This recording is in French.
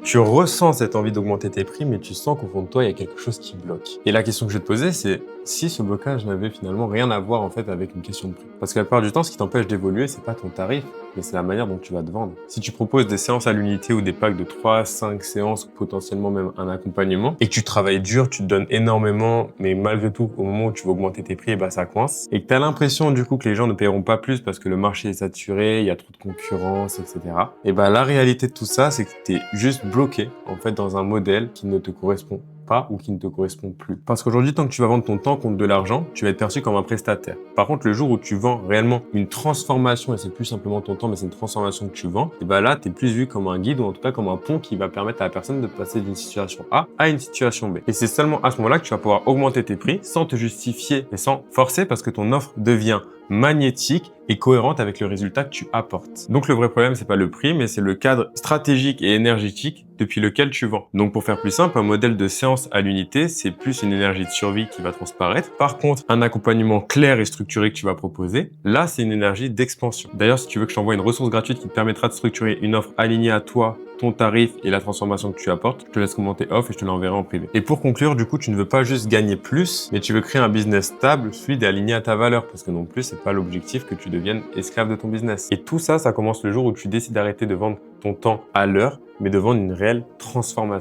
Tu ressens cette envie d'augmenter tes prix, mais tu sens qu'au fond de toi, il y a quelque chose qui bloque. Et la question que je vais te poser, c'est si ce blocage n'avait finalement rien à voir en fait avec une question de prix. Parce que la plupart du temps, ce qui t'empêche d'évoluer, c'est pas ton tarif, mais c'est la manière dont tu vas te vendre. Si tu proposes des séances à l'unité ou des packs de 3, 5 séances, ou potentiellement même un accompagnement, et que tu travailles dur, tu te donnes énormément, mais malgré tout, au moment où tu veux augmenter tes prix, ça coince. Et que tu as l'impression du coup que les gens ne paieront pas plus parce que le marché est saturé, il y a trop de concurrence, etc. Et la réalité de tout ça, c'est que tu es juste bloqué en fait dans un modèle qui ne te correspond pas ou qui ne te correspond plus. Parce qu'aujourd'hui, tant que tu vas vendre ton temps contre de l'argent, tu vas être perçu comme un prestataire. Par contre, le jour où tu vends réellement une transformation, et c'est plus simplement ton temps, mais c'est une transformation que tu vends, et là, tu es plus vu comme un guide ou en tout cas comme un pont qui va permettre à la personne de passer d'une situation A à une situation B. Et c'est seulement à ce moment-là que tu vas pouvoir augmenter tes prix sans te justifier et sans forcer parce que ton offre devient magnétique et cohérente avec le résultat que tu apportes. Donc le vrai problème, c'est pas le prix, mais c'est le cadre stratégique et énergétique depuis lequel tu vends. Donc pour faire plus simple, un modèle de séance à l'unité, c'est plus une énergie de survie qui va transparaître. Par contre, un accompagnement clair et structuré que tu vas proposer, là, c'est une énergie d'expansion. D'ailleurs, si tu veux que je t'envoie une ressource gratuite qui te permettra de structurer une offre alignée à toi, ton tarif et la transformation que tu apportes, je te laisse commenter off et je te l'enverrai en privé. Et pour conclure, du coup, tu ne veux pas juste gagner plus, mais tu veux créer un business stable, fluide et aligné à ta valeur, parce que non plus, c'est pas l'objectif que tu deviennes esclave de ton business. Et tout ça, ça commence le jour où tu décides d'arrêter de vendre ton temps à l'heure, mais de vendre une réelle transformation.